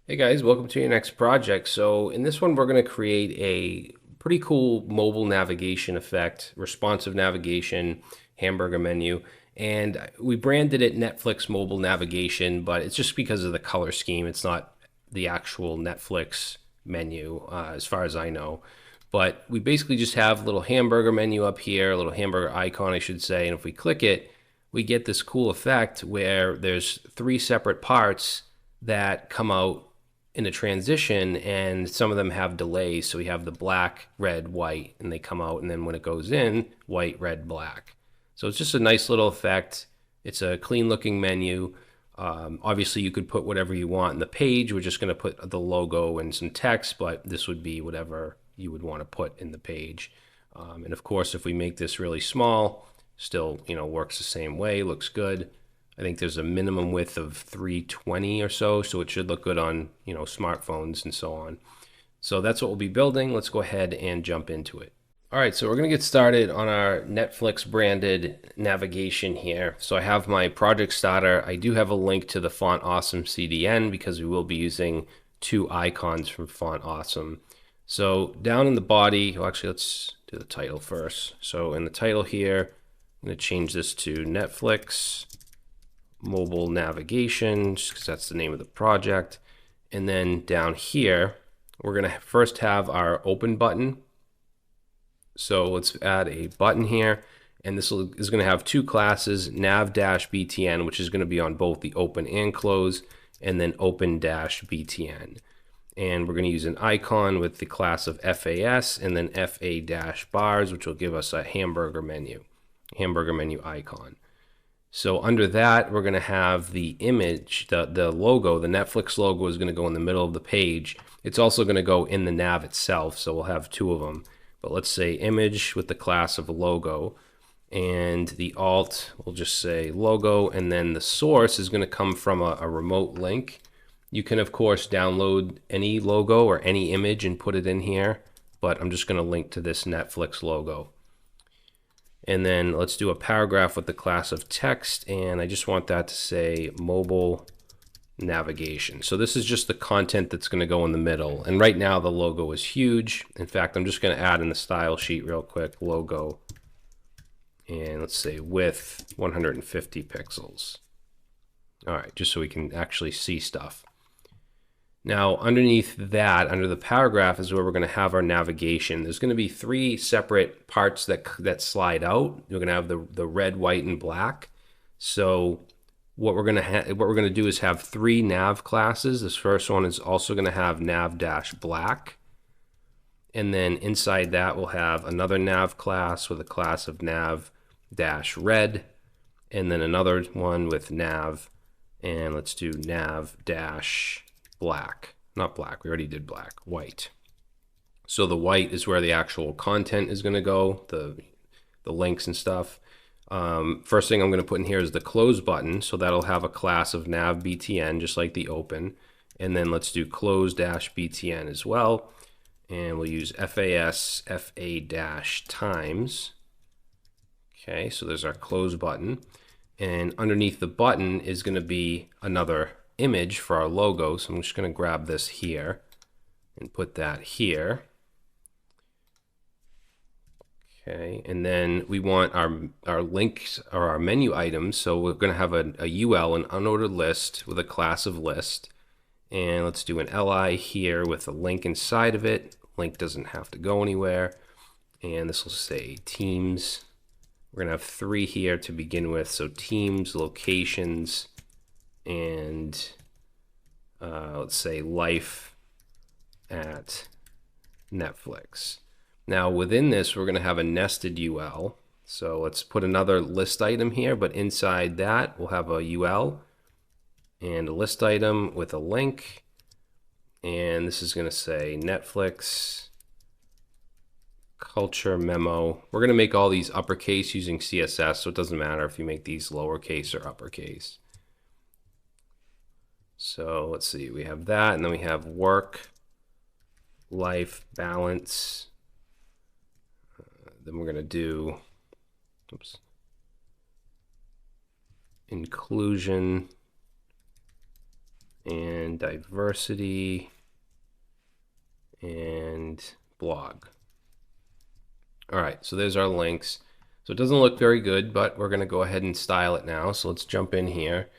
Hey guys, welcome to your next project. So in this one, we're going to create a pretty cool mobile navigation effect, responsive navigation, hamburger menu. And we branded it Netflix mobile navigation, but it's just because of the color scheme. It's not the actual Netflix menu, as far as I know. But we basically just have a little hamburger menu up here, a little hamburger icon, I should say. And if we click it, we get this cool effect where there's three separate parts that come out in a transition, and some of them have delays. So we have the black, red, white, and they come out, and then when it goes in, white, red, black. So it's just a nice little effect. It's a clean looking menu. Obviously, you could put whatever you want in the page. We're just going to put the logo and some text, but this would be whatever you would want to put in the page. And of course, if we make this really small, still works the same way, looks good. I think there's a minimum width of 320 or so it should look good on smartphones and so on. So that's what we'll be building. Let's go ahead and jump into it. All right, so we're going to get started on our Netflix branded navigation here. So I have my project starter. I do have a link to the Font Awesome CDN because we will be using two icons from Font Awesome. So down in the body, well, actually, let's do the title first. So in the title here, I'm going to change this to Netflix mobile navigation, just because that's the name of the project. And then down here, we're going to first have our open button. So let's add a button here. And this is going to have two classes, nav-btn, which is going to be on both the open and close, and then open-btn. And we're going to use an icon with the class of FAS and then FA-bars, which will give us a hamburger menu icon. So under that, we're going to have the image, the logo, the Netflix logo is going to go in the middle of the page. It's also going to go in the nav itself, so we'll have two of them. But let's say image with the class of logo, and the alt, we'll just say logo, and then the source is going to come from a remote link. You can, of course, download any logo or any image and put it in here, but I'm just going to link to this Netflix logo. And then let's do a paragraph with the class of text, and I just want that to say mobile navigation. So this is just the content that's going to go in the middle. And right now the logo is huge. In fact, I'm just going to add in the style sheet real quick, logo, and let's say width 150 pixels. All right, just so we can actually see stuff. Now, underneath that, under the paragraph, is where we're going to have our navigation. There's going to be three separate parts that slide out. We're going to have the red, white, and black. So what we're going to do is have three nav classes. This first one is also going to have nav-black. And then inside that, we'll have another nav class with a class of nav-red. And then another one with nav. And let's do nav-black. Not black, we already did black, white. So the white is where the actual content is going to go, the links and stuff. First thing I'm going to put in here is the close button, so that'll have a class of nav-btn, just like the open. And then let's do close-btn as well. And we'll use FAS FA-times. Okay, so there's our close button. And underneath the button is going to be another image for our logo. So I'm just going to grab this here and put that here. Okay, and then we want our links or our menu items. So we're going to have a UL, an unordered list with a class of list. And let's do an LI here with a link inside of it. Link doesn't have to go anywhere. And this will say teams. We're going to have three here to begin with. So teams, locations, and let's say life at Netflix. Now within this, we're going to have a nested UL. So let's put another list item here, but inside that, we'll have a UL and a list item with a link. And this is going to say Netflix culture memo. We're going to make all these uppercase using CSS, so it doesn't matter if you make these lowercase or uppercase. So let's see, we have that, and then we have work, life, balance. Then we're going to do, inclusion, and diversity and blog. All right, so there's our links. So it doesn't look very good, but we're going to go ahead and style it now. So let's jump in here.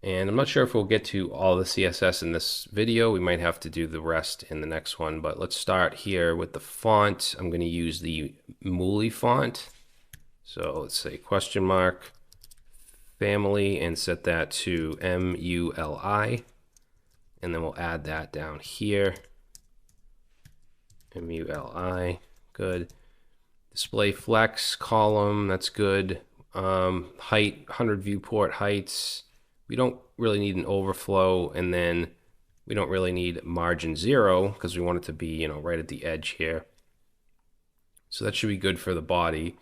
And I'm not sure if we'll get to all the CSS in this video. We might have to do the rest in the next one, but let's start here with the font. I'm going to use the Muli font. So let's say question mark family and set that to MULI. And then we'll add that down here. MULI, good. Display flex column, that's good. Height, 100 viewport heights. We don't really need an overflow, and then we don't really need margin 0 because we want it to be, right at the edge here. So that should be good for the body.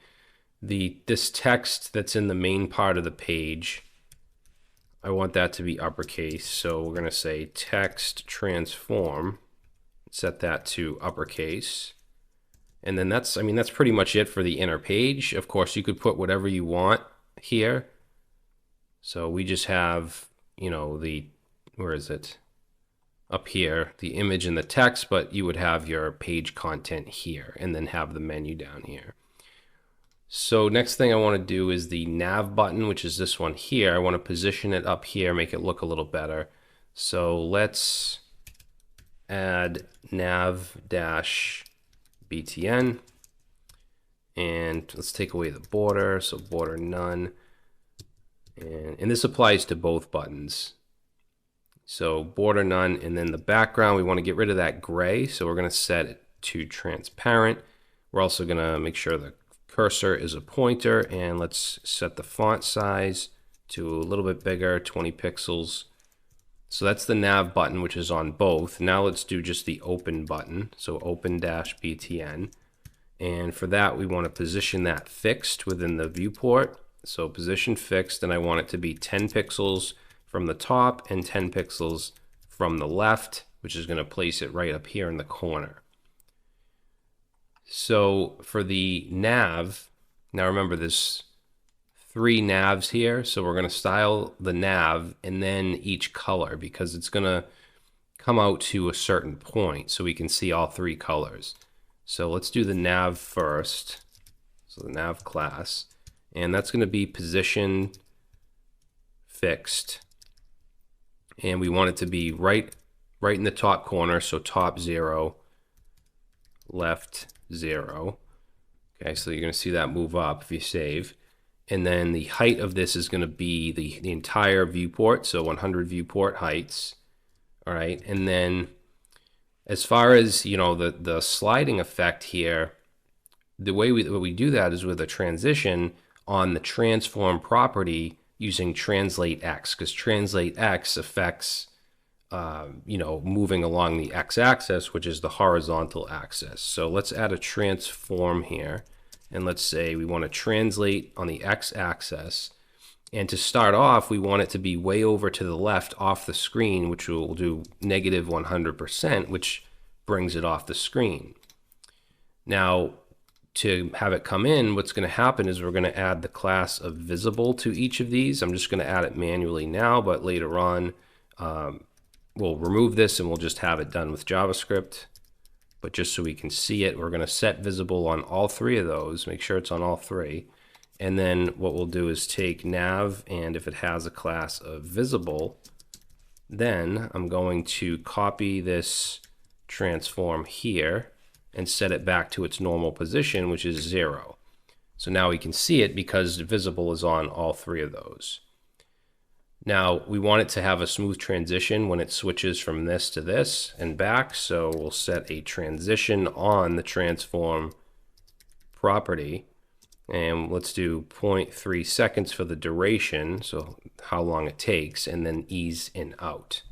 This text that's in the main part of the page, I want that to be uppercase. So we're going to say text transform, set that to uppercase. And then that's pretty much it for the inner page. Of course, you could put whatever you want here. So we just have, where is it? Up here, the image and the text, but you would have your page content here and then have the menu down here. So next thing I want to do is the nav button, which is this one here. I want to position it up here, make it look a little better. So let's add nav-btn, and let's take away the border, so border none. And this applies to both buttons. So border none, and then the background, we want to get rid of that gray, so we're going to set it to transparent. We're also going to make sure the cursor is a pointer, and let's set the font size to a little bit bigger, 20 pixels. So that's the nav button, which is on both. Now let's do just the open button, so open-btn. And for that, we want to position that fixed within the viewport. So position fixed, and I want it to be 10 pixels from the top and 10 pixels from the left, which is going to place it right up here in the corner. So for the nav, now remember there's 3 navs here, so we're going to style the nav and then each color because it's going to come out to a certain point so we can see all 3 colors. So let's do the nav first, so the nav class, and that's going to be position fixed, and we want it to be right in the top corner, so top 0, left 0. Okay, so you're going to see that move up if you save. And then the height of this is going to be the entire viewport, so 100 viewport heights. All right, and then as far as the sliding effect here, the way we do that is with a transition on the transform property using translate X, because translate X affects moving along the x-axis, which is the horizontal axis. So let's add a transform here, and let's say we want to translate on the x-axis. And to start off, we want it to be way over to the left off the screen, which will do negative 100%, which brings it off the screen. Now, to have it come in, what's going to happen is we're going to add the class of visible to each of these. I'm just going to add it manually now, but later on, we'll remove this and we'll just have it done with JavaScript. But just so we can see it, we're going to set visible on all 3 of those, make sure it's on all 3. And then what we'll do is take nav, and if it has a class of visible, then I'm going to copy this transform here and set it back to its normal position, which is 0. So now we can see it because visible is on all 3 of those. Now we want it to have a smooth transition when it switches from this to this and back, so we'll set a transition on the transform property, and let's do 0.3 seconds for the duration, so how long it takes, and then ease in out.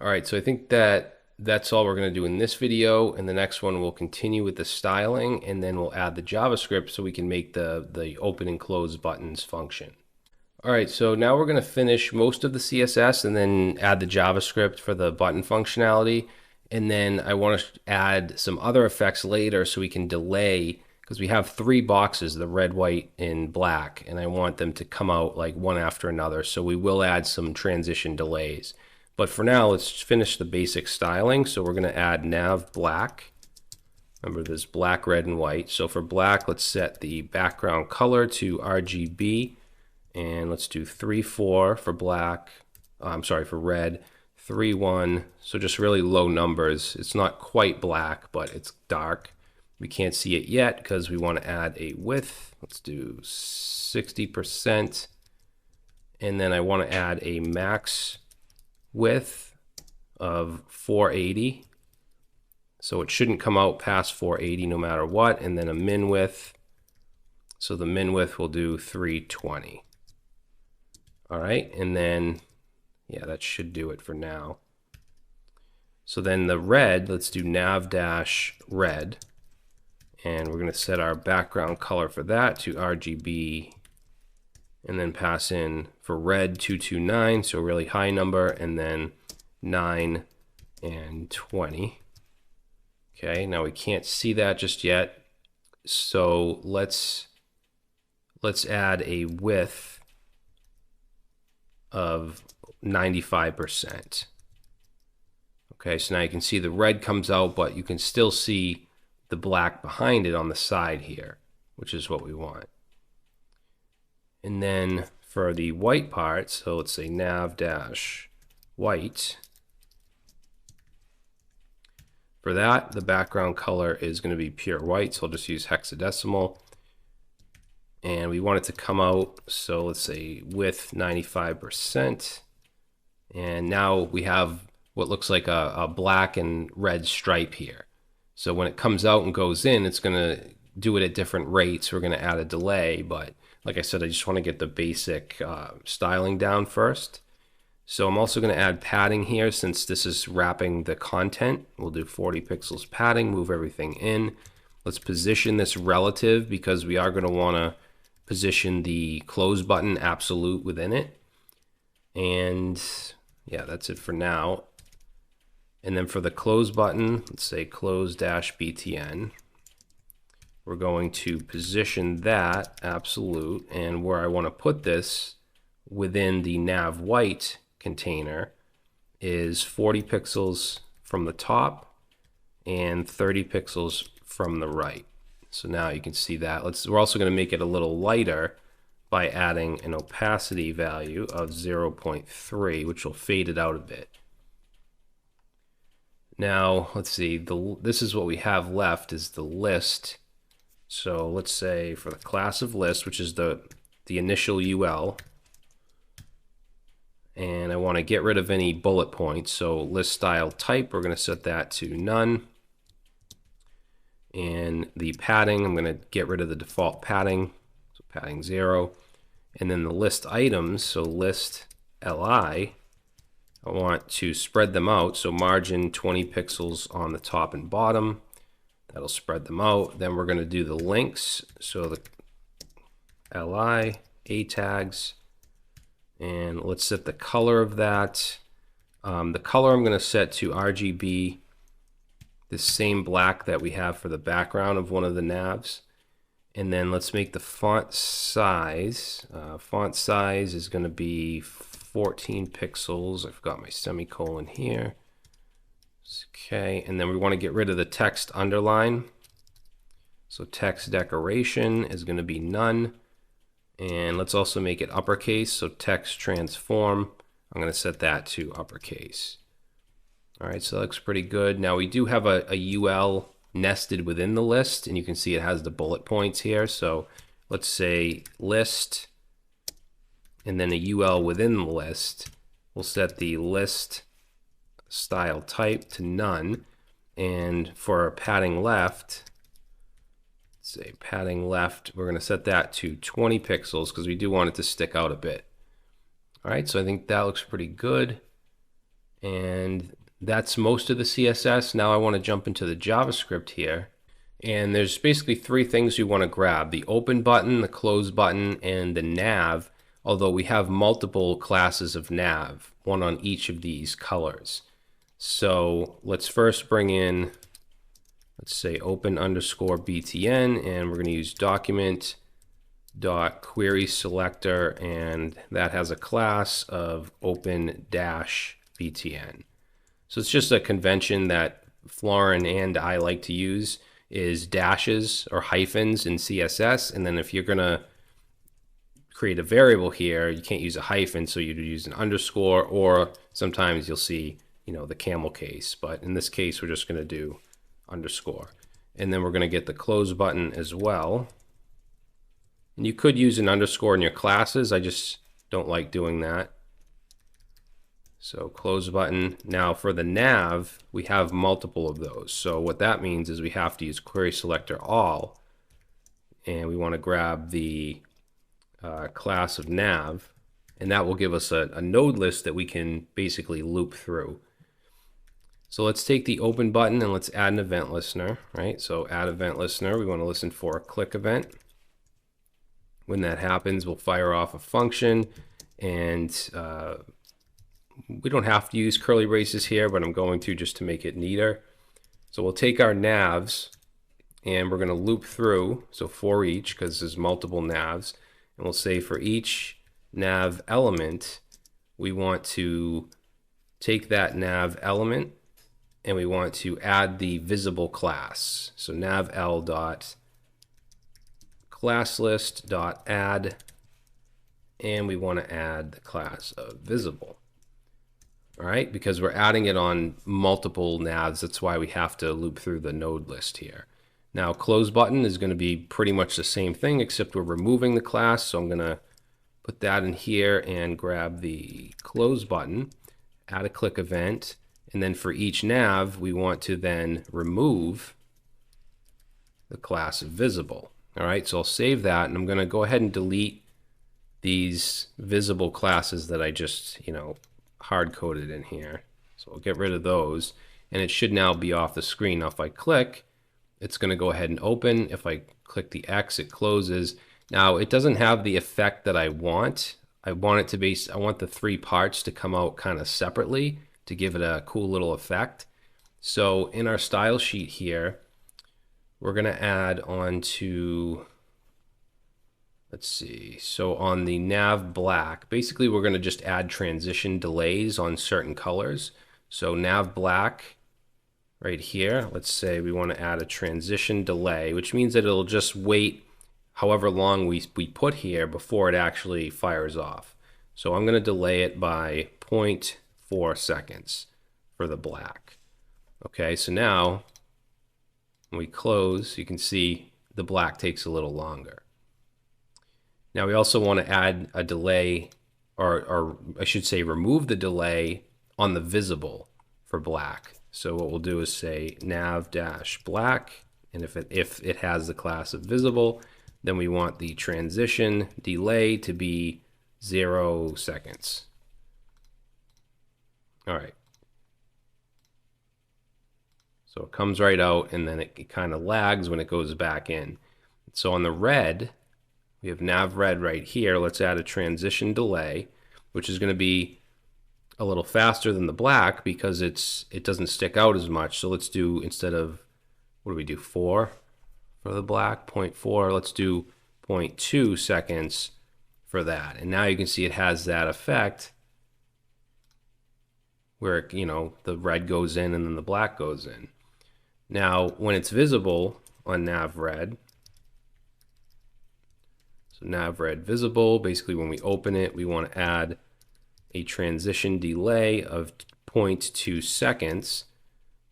All right, so I think that's all we're going to do in this video. In the next one, we'll continue with the styling, and then we'll add the JavaScript so we can make the open and close buttons function. All right, so now we're going to finish most of the CSS and then add the JavaScript for the button functionality. And then I want to add some other effects later so we can delay, because we have 3 boxes, the red, white, and black, and I want them to come out like one after another. So we will add some transition delays. But for now, let's finish the basic styling. So we're going to add nav black. Remember, there's black, red, and white. So for black, let's set the background color to RGB. And let's do 3.4 for black. I'm sorry, for red. 3.1. So just really low numbers. It's not quite black, but it's dark. We can't see it yet because we want to add a width. Let's do 60%. And then I want to add a max width of 480. So it shouldn't come out past 480 no matter what. And then a min width. So the min width will do 320. All right. And then, yeah, that should do it for now. So then the red, let's do nav dash red. And we're going to set our background color for that to RGB, and then pass in for red 229, so a really high number, and then 9 and 20. Okay, now we can't see that just yet, so let's add a width of 95%. Okay, so now you can see the red comes out, but you can still see the black behind it on the side here, which is what we want. And then for the white part, so let's say nav dash white. For that, the background color is going to be pure white, so I'll just use hexadecimal. And we want it to come out, so let's say width 95%. And now we have what looks like a black and red stripe here. So when it comes out and goes in, it's going to do it at different rates. We're going to add a delay, but like I said, I just want to get the basic styling down first. So I'm also going to add padding here since this is wrapping the content. We'll do 40 pixels padding, move everything in. Let's position this relative because we are going to want to position the close button absolute within it. And yeah, that's it for now. And then for the close button, let's say close dash BTN. We're going to position that absolute, and where I want to put this within the nav white container is 40 pixels from the top and 30 pixels from the right. So now you can see that. We're also going to make it a little lighter by adding an opacity value of 0.3, which will fade it out a bit. Now, let's see, this is what we have left is the list. So let's say for the class of list, which is the initial UL, and I want to get rid of any bullet points. So list style type, we're going to set that to none. And the padding, I'm going to get rid of the default padding, so padding 0. And then the list items, so list LI, I want to spread them out, so margin 20 pixels on the top and bottom. That'll spread them out. Then we're going to do the links, so the LI, A tags, and let's set the color of that. The color I'm going to set to RGB, the same black that we have for the background of one of the navs. And then let's make the font size. Font size is going to be 14 pixels. I forgot my semicolon here. Okay, and then we want to get rid of the text underline. So text decoration is going to be none. And let's also make it uppercase. So text transform, I'm going to set that to uppercase. All right, so that looks pretty good. Now we do have a UL nested within the list, and you can see it has the bullet points here. So let's say list, and then a UL within the list. We'll set the list style type to none, and for our padding left, let's say padding left, we're going to set that to 20 pixels because we do want it to stick out a bit. All right, so I think that looks pretty good, and that's most of the CSS. Now I want to jump into the JavaScript here. And there's basically three things we want to grab: the open button, the close button, and the nav, although we have multiple classes of nav, one on each of these colors. So let's first bring in, let's say open underscore BTN, and we're going to use document dot query selector, and that has a class of open dash btn. So it's just a convention that Florin and I like to use, is dashes or hyphens in CSS. And then if you're going to create a variable here, you can't use a hyphen, so you'd use an underscore, or sometimes you'll see, the camel case. But in this case, we're just going to do underscore. And then we're going to get the close button as well. And you could use an underscore in your classes. I just don't like doing that. So close button. Now for the nav, we have multiple of those. So what that means is we have to use query selector all, and we want to grab the class of nav, and that will give us a node list that we can basically loop through. So let's take the open button and let's add an event listener, right? So add event listener, we want to listen for a click event. When that happens, we'll fire off a function, and we don't have to use curly braces here, but I'm going to just to make it neater. So we'll take our navs and we're going to loop through, so for each, because there's multiple navs, and we'll say for each nav element, we want to take that nav element and we want to add the visible class. So nav-l dot class list dot add, and we want to add the class of visible. All right, because we're adding it on multiple navs, that's why we have to loop through the node list here. Now, close button is going to be pretty much the same thing, except we're removing the class. So I'm going to put that in here and grab the close button, add a click event, and then for each nav, we want to then remove the class of visible. All right, so I'll save that, and I'm going to go ahead and delete these visible classes that I just, hard-coded in here. So I'll get rid of those, and it should now be off the screen. Now, if I click, it's going to go ahead and open. If I click the X, it closes. Now, it doesn't have the effect that I want. I want the three parts to come out kind of separately to give it a cool little effect. So in our style sheet here, we're going to add on to, let's see, so on the nav black, basically we're going to just add transition delays on certain colors. So nav black right here, let's say we want to add a transition delay, which means that it'll just wait however long we put here before it actually fires off. So I'm going to delay it by 0.4 seconds for the black. Okay, so now when we close, you can see the black takes a little longer. Now we also want to add a delay, or I should say remove the delay on the visible for black. So what we'll do is say nav-black, and if it has the class of visible, then we want the transition delay to be 0 seconds. All right. So it comes right out, and then it kind of lags when it goes back in. So on the red, we have nav red right here. Let's add a transition delay, which is going to be a little faster than the black because it doesn't stick out as much. So let's do, instead of, what do we do, 4 for the black, 0.4, let's do 0.2 seconds for that. And now you can see it has that effect where, the red goes in and then the black goes in. Now, when it's visible on nav red, so nav red visible, basically when we open it, we want to add a transition delay of 0.2 seconds.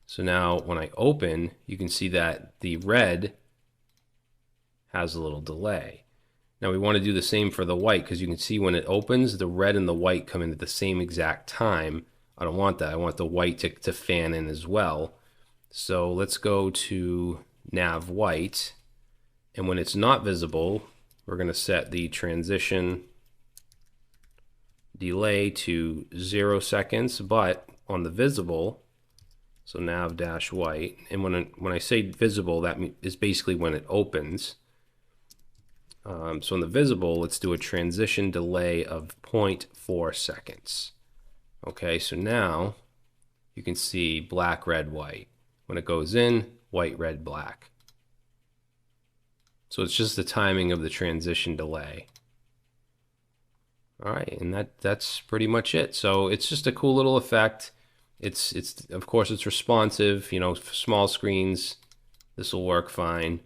So now when I open, you can see that the red has a little delay. Now we want to do the same for the white, because you can see when it opens, the red and the white come in at the same exact time. I don't want that. I want the white to fan in as well. So let's go to nav white, and when it's not visible, we're going to set the transition delay to 0 seconds, but on the visible, so nav-white, and when I say visible, that is basically when it opens. So in the visible, let's do a transition delay of 0.4 seconds. Okay, so now you can see black, red, white. When it goes in, white, red, black. So it's just the timing of the transition delay. All right, and that's pretty much it. So it's just a cool little effect. It's of course it's responsive. You know, for small screens, this will work fine.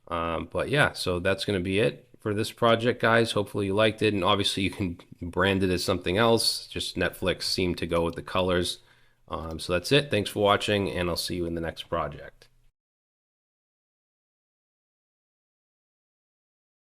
But yeah, so that's going to be it for this project, guys. Hopefully you liked it, and obviously you can brand it as something else. Just Netflix seemed to go with the colors. So that's it. Thanks for watching, and I'll see you in the next project.